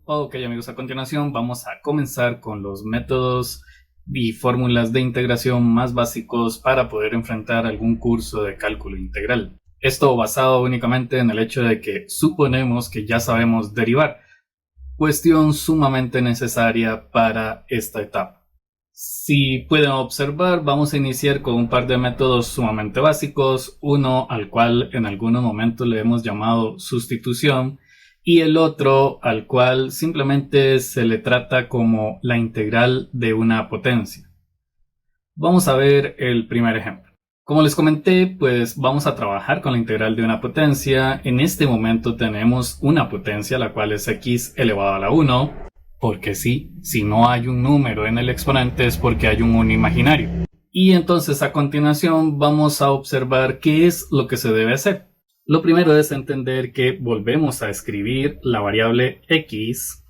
Ok amigos, a continuación vamos a comenzar con los métodos y fórmulas de integración más básicos para poder enfrentar algún curso de cálculo integral. Esto basado únicamente en el hecho de que suponemos que ya sabemos derivar, cuestión sumamente necesaria para esta etapa. Si pueden observar, vamos a iniciar con un par de métodos sumamente básicos, uno al cual en algunos momentos le hemos llamado sustitución y el otro al cual simplemente se le trata como la integral de una potencia. Vamos a ver el primer ejemplo. Como les comenté, pues vamos a trabajar con la integral de una potencia. En este momento tenemos una potencia, la cual es x elevado a la 1, porque sí, si no hay un número en el exponente es porque hay un 1 imaginario. Y entonces a continuación vamos a observar qué es lo que se debe hacer. Lo primero es entender que volvemos a escribir la variable x.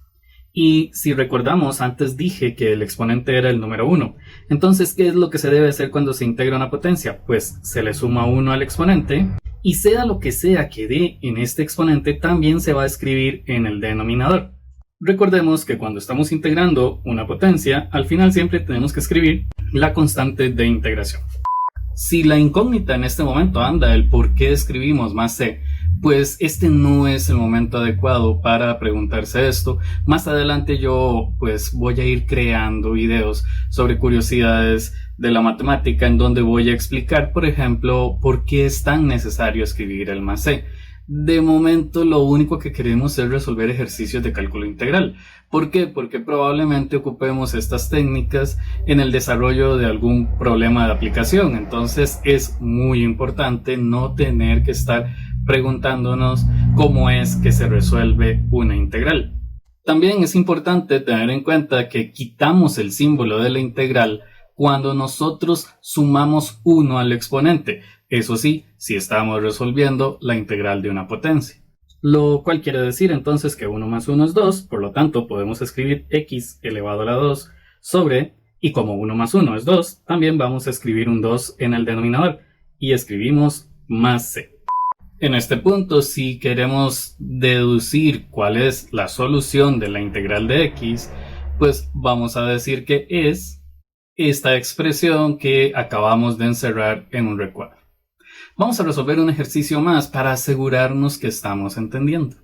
Y si recordamos, antes dije que el exponente era el número 1. Entonces, ¿qué es lo que se debe hacer cuando se integra una potencia? Pues se le suma 1 al exponente y sea lo que sea que dé en este exponente, también se va a escribir en el denominador. Recordemos que cuando estamos integrando una potencia, al final siempre tenemos que escribir la constante de integración. Si la incógnita en este momento anda el por qué escribimos más c, pues este no es el momento adecuado para preguntarse esto. Más adelante yo pues voy a ir creando videos sobre curiosidades de la matemática en donde voy a explicar, por ejemplo, por qué es tan necesario escribir el más c. De momento lo único que queremos es resolver ejercicios de cálculo integral. ¿Por qué? Porque probablemente ocupemos estas técnicas en el desarrollo de algún problema de aplicación. Entonces es muy importante no tener que estar preguntándonos cómo es que se resuelve una integral. También es importante tener en cuenta que quitamos el símbolo de la integral cuando nosotros sumamos 1 al exponente. Eso sí, si estamos resolviendo la integral de una potencia. Lo cual quiere decir entonces que 1 más 1 es 2, por lo tanto podemos escribir x elevado a la 2 sobre, y como 1 más 1 es 2, también vamos a escribir un 2 en el denominador, y escribimos más c. En este punto, si queremos deducir cuál es la solución de la integral de x, pues vamos a decir que es esta expresión que acabamos de encerrar en un recuadro. Vamos a resolver un ejercicio más para asegurarnos que estamos entendiendo.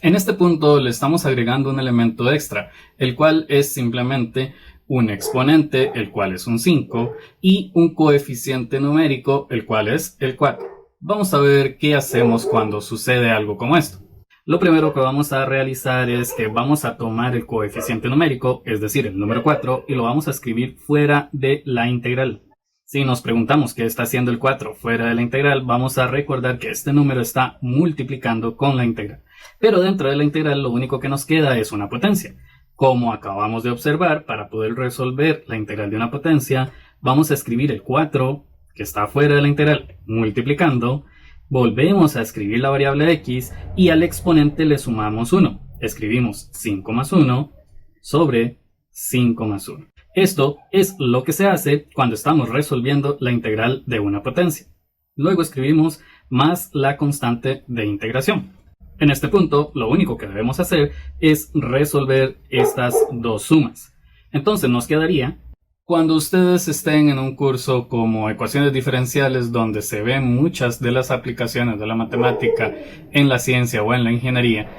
En este punto le estamos agregando un elemento extra, el cual es simplemente un exponente, el cual es un 5, y un coeficiente numérico, el cual es el 4. Vamos a ver qué hacemos cuando sucede algo como esto. Lo primero que vamos a realizar es que vamos a tomar el coeficiente numérico, es decir, el número 4, y lo vamos a escribir fuera de la integral. Si nos preguntamos qué está haciendo el 4 fuera de la integral, vamos a recordar que este número está multiplicando con la integral. Pero dentro de la integral lo único que nos queda es una potencia. Como acabamos de observar, para poder resolver la integral de una potencia, vamos a escribir el 4, que está fuera de la integral, multiplicando. Volvemos a escribir la variable x y al exponente le sumamos 1. Escribimos 5 más 1 sobre 5 más 1. Esto es lo que se hace cuando estamos resolviendo la integral de una potencia. Luego escribimos más la constante de integración. En este punto, lo único que debemos hacer es resolver estas dos sumas. Entonces nos quedaría, cuando ustedes estén en un curso como ecuaciones diferenciales donde se ven muchas de las aplicaciones de la matemática en la ciencia o en la ingeniería,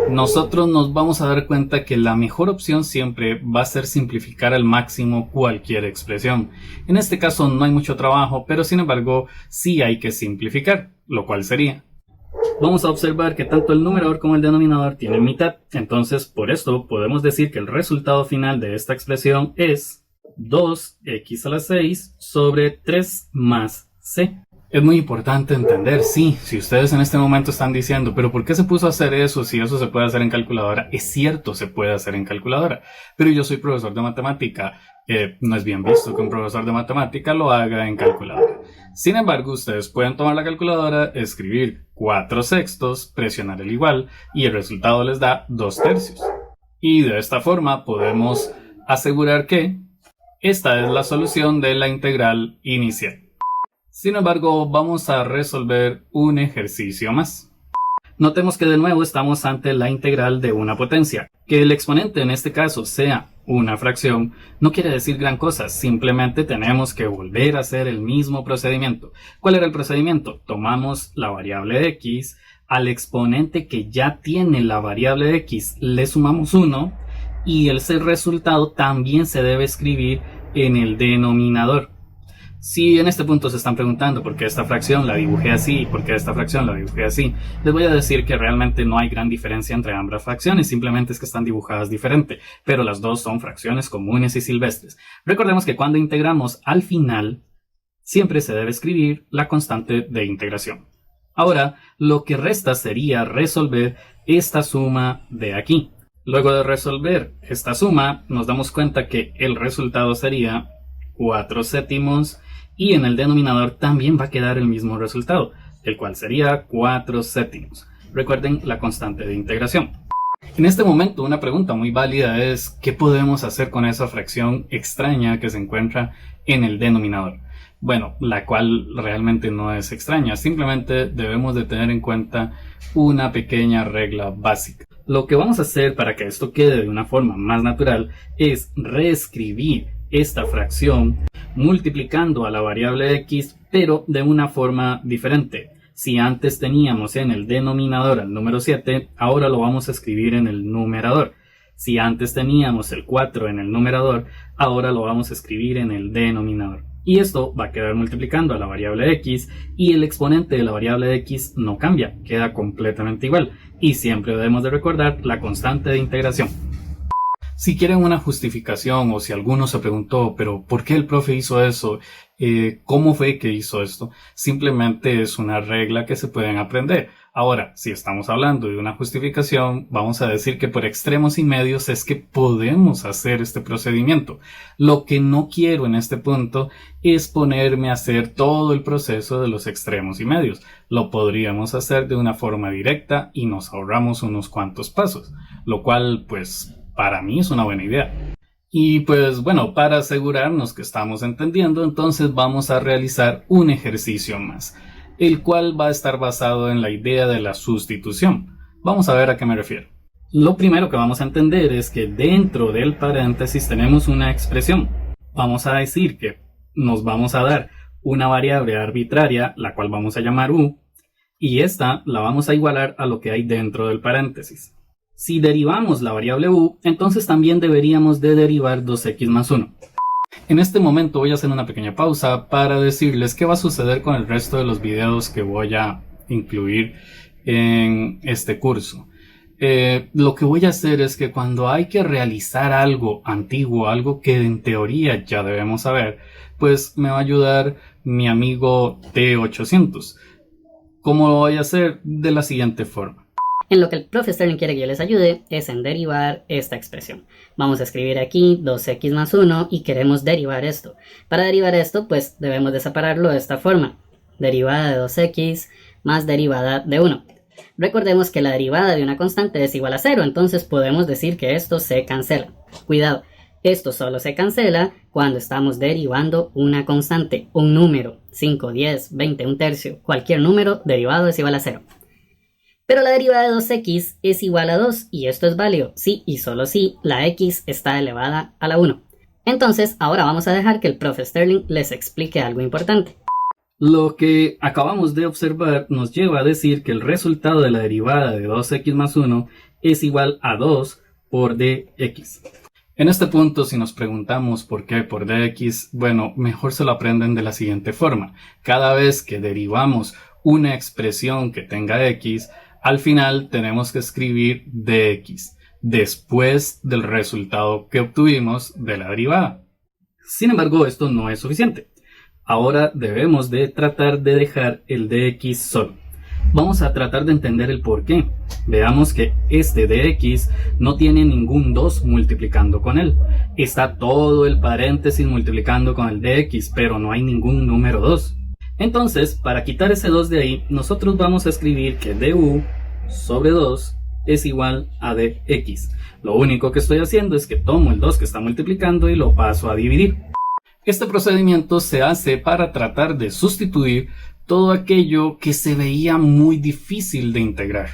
nosotros nos vamos a dar cuenta que la mejor opción siempre va a ser simplificar al máximo cualquier expresión. En este caso no hay mucho trabajo, pero sin embargo sí hay que simplificar, lo cual sería. Vamos a observar que tanto el numerador como el denominador tienen mitad, entonces por esto podemos decir que el resultado final de esta expresión es 2x a la 6 sobre 3 más c. Es muy importante entender, sí, si ustedes en este momento están diciendo, pero ¿por qué se puso a hacer eso si eso se puede hacer en calculadora? Es cierto, se puede hacer en calculadora, pero yo soy profesor de matemática. No es bien visto que un profesor de matemática lo haga en calculadora. Sin embargo, ustedes pueden tomar la calculadora, escribir 4/6, presionar el igual y el resultado les da 2/3. Y de esta forma podemos asegurar que esta es la solución de la integral inicial. Sin embargo, vamos a resolver un ejercicio más. Notemos que de nuevo estamos ante la integral de una potencia. Que el exponente en este caso sea una fracción no quiere decir gran cosa, simplemente tenemos que volver a hacer el mismo procedimiento. ¿Cuál era el procedimiento? Tomamos la variable x, al exponente que ya tiene la variable x le sumamos 1 y ese resultado también se debe escribir en el denominador. Si en este punto se están preguntando por qué esta fracción la dibujé así y por qué esta fracción la dibujé así, les voy a decir que realmente no hay gran diferencia entre ambas fracciones, simplemente es que están dibujadas diferente, pero las dos son fracciones comunes y silvestres. Recordemos que cuando integramos al final, siempre se debe escribir la constante de integración. Ahora, lo que resta sería resolver esta suma de aquí. Luego de resolver esta suma, nos damos cuenta que el resultado sería 4 séptimos y en el denominador también va a quedar el mismo resultado, el cual sería 4 séptimos. Recuerden la constante de integración. En este momento una pregunta muy válida es ¿qué podemos hacer con esa fracción extraña que se encuentra en el denominador? Bueno, la cual realmente no es extraña, simplemente debemos de tener en cuenta una pequeña regla básica. Lo que vamos a hacer para que esto quede de una forma más natural es reescribir esta fracción multiplicando a la variable x, pero de una forma diferente. Si antes teníamos en el denominador el número 7, ahora lo vamos a escribir en el numerador. Si antes teníamos el 4 en el numerador, ahora lo vamos a escribir en el denominador. Y esto va a quedar multiplicando a la variable x y el exponente de la variable x no cambia, queda completamente igual. Y siempre debemos de recordar la constante de integración. Si quieren una justificación o si alguno se preguntó, pero ¿por qué el profe hizo eso? ¿Cómo fue que hizo esto? Simplemente es una regla que se pueden aprender. Ahora, si estamos hablando de una justificación, vamos a decir que por extremos y medios es que podemos hacer este procedimiento. Lo que no quiero en este punto es ponerme a hacer todo el proceso de los extremos y medios. Lo podríamos hacer de una forma directa y nos ahorramos unos cuantos pasos, lo cual pues para mí es una buena idea. Y pues bueno, para asegurarnos que estamos entendiendo, entonces vamos a realizar un ejercicio más, el cual va a estar basado en la idea de la sustitución. Vamos a ver a qué me refiero. Lo primero que vamos a entender es que dentro del paréntesis tenemos una expresión. Vamos a decir que nos vamos a dar una variable arbitraria, la cual vamos a llamar u, y esta la vamos a igualar a lo que hay dentro del paréntesis. Si derivamos la variable u, entonces también deberíamos de derivar 2x más 1. En este momento voy a hacer una pequeña pausa para decirles qué va a suceder con el resto de los videos que voy a incluir en este curso. Lo que voy a hacer es que cuando hay que realizar algo antiguo, algo que en teoría ya debemos saber, pues me va a ayudar mi amigo T800. ¿Cómo lo voy a hacer? De la siguiente forma. En lo que el profe Sterling quiere que yo les ayude es en derivar esta expresión. Vamos a escribir aquí 2x más 1 y queremos derivar esto. Para derivar esto, pues debemos de separarlo de esta forma. Derivada de 2x más derivada de 1. Recordemos que la derivada de una constante es igual a 0, entonces podemos decir que esto se cancela. Cuidado, esto solo se cancela cuando estamos derivando una constante, un número, 5, 10, 20, un tercio, cualquier número derivado es igual a 0. Pero la derivada de 2x es igual a 2 y esto es válido si y solo si la x está elevada a la 1. Entonces ahora vamos a dejar que el profe Sterling les explique algo importante. Lo que acabamos de observar nos lleva a decir que el resultado de la derivada de 2x más 1 es igual a 2 por dx. En este punto, si nos preguntamos por qué por dx, bueno, mejor se lo aprenden de la siguiente forma. Cada vez que derivamos una expresión que tenga x, al final tenemos que escribir dx, después del resultado que obtuvimos de la derivada. Sin embargo, esto no es suficiente. Ahora debemos de tratar de dejar el dx solo. Vamos a tratar de entender el por qué. Veamos que este dx no tiene ningún 2 multiplicando con él. Está todo el paréntesis multiplicando con el dx, pero no hay ningún número 2. Entonces, para quitar ese 2 de ahí, nosotros vamos a escribir que du sobre 2 es igual a dx. Lo único que estoy haciendo es que tomo el 2 que está multiplicando y lo paso a dividir. Este procedimiento se hace para tratar de sustituir todo aquello que se veía muy difícil de integrar.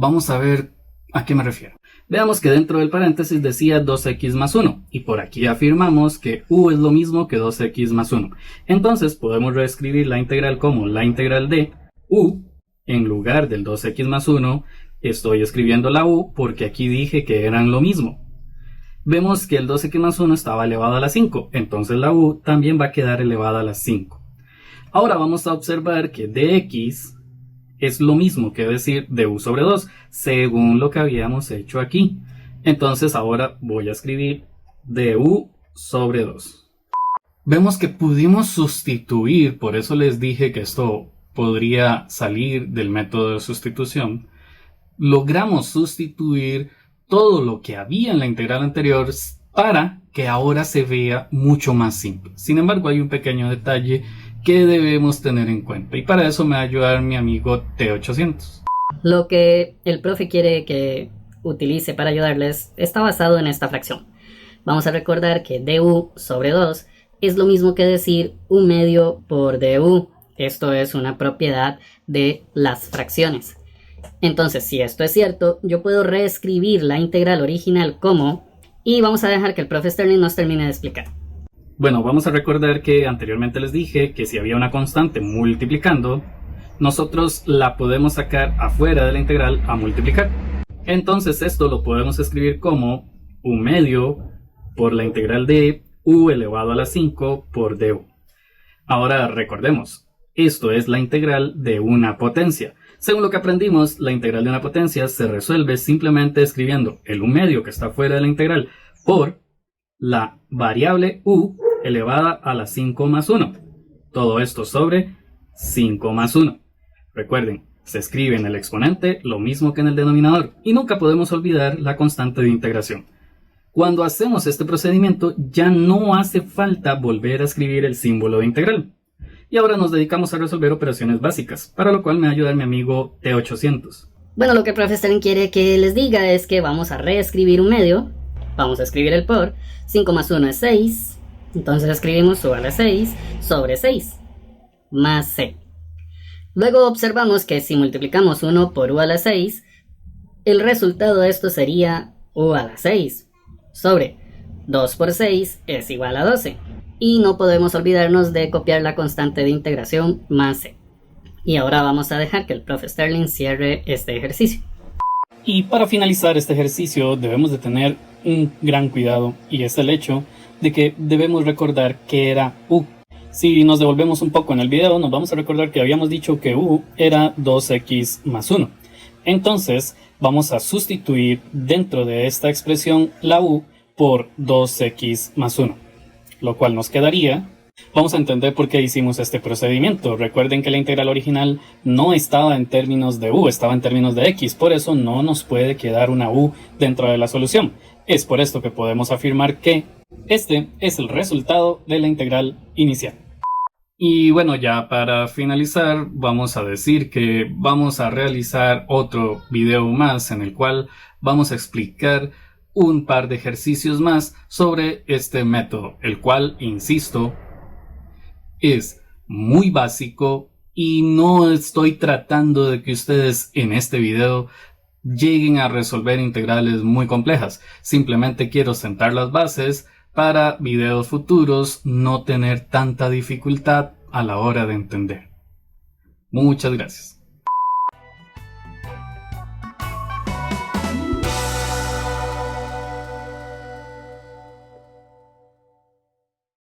Vamos a ver a qué me refiero. Veamos que dentro del paréntesis decía 2x más 1 y por aquí afirmamos que u es lo mismo que 2x más 1. Entonces podemos reescribir la integral como la integral de u. En lugar del 2x más 1 estoy escribiendo la u porque aquí dije que eran lo mismo. Vemos que el 2x más 1 estaba elevado a la 5, entonces la u también va a quedar elevada a la 5. Ahora vamos a observar que dx es lo mismo que decir du sobre 2, según lo que habíamos hecho aquí. Entonces ahora voy a escribir du sobre 2. Vemos que pudimos sustituir, por eso les dije que esto podría salir del método de sustitución. Logramos sustituir todo lo que había en la integral anterior para que ahora se vea mucho más simple. Sin embargo, hay un pequeño detalle que debemos tener en cuenta y para eso me va a ayudar mi amigo T800. Lo que el profe quiere que utilice para ayudarles está basado en esta fracción. Vamos a recordar que du sobre 2 es lo mismo que decir u medio por du. Esto es una propiedad de las fracciones. Entonces, si esto es cierto, yo puedo reescribir la integral original como... Y vamos a dejar que el profe Sterling nos termine de explicar. Bueno, vamos a recordar que anteriormente les dije que si había una constante multiplicando, nosotros la podemos sacar afuera de la integral a multiplicar. Entonces esto lo podemos escribir como u medio por la integral de u elevado a la 5 por du. Ahora recordemos, esto es la integral de una potencia. Según lo que aprendimos, la integral de una potencia se resuelve simplemente escribiendo el u medio que está fuera de la integral por la variable u elevada a la 5 más 1. Todo esto sobre 5 más 1. Recuerden, se escribe en el exponente lo mismo que en el denominador y nunca podemos olvidar la constante de integración. Cuando hacemos este procedimiento ya no hace falta volver a escribir el símbolo de integral. Y ahora nos dedicamos a resolver operaciones básicas, para lo cual me va a ayudar mi amigo T800. Bueno, lo que el profe Sterling quiere que les diga es que vamos a reescribir un medio. Vamos a escribir el por. 5 más 1 es 6. Entonces escribimos u a la 6 sobre 6 más c. Luego observamos que si multiplicamos 1 por u a la 6, el resultado de esto sería u a la 6 sobre 2 por 6 es igual a 12. Y no podemos olvidarnos de copiar la constante de integración más c. Y ahora vamos a dejar que el profe Sterling cierre este ejercicio. Y para finalizar este ejercicio debemos de tener un gran cuidado y es el hecho de que debemos recordar que era u. Si nos devolvemos un poco en el video nos vamos a recordar que habíamos dicho que u era 2x más 1. Entonces vamos a sustituir dentro de esta expresión la u por 2x más 1. Lo cual nos quedaría... Vamos a entender por qué hicimos este procedimiento. Recuerden que la integral original no estaba en términos de u, estaba en términos de x. Por eso no nos puede quedar una u dentro de la solución. Es por esto que podemos afirmar que este es el resultado de la integral inicial. Y bueno, ya para finalizar vamos a decir que vamos a realizar otro video más en el cual vamos a explicar un par de ejercicios más sobre este método, el cual, insisto, es muy básico y no estoy tratando de que ustedes en este video lleguen a resolver integrales muy complejas. Simplemente quiero sentar las bases para videos futuros no tener tanta dificultad a la hora de entender. Muchas gracias.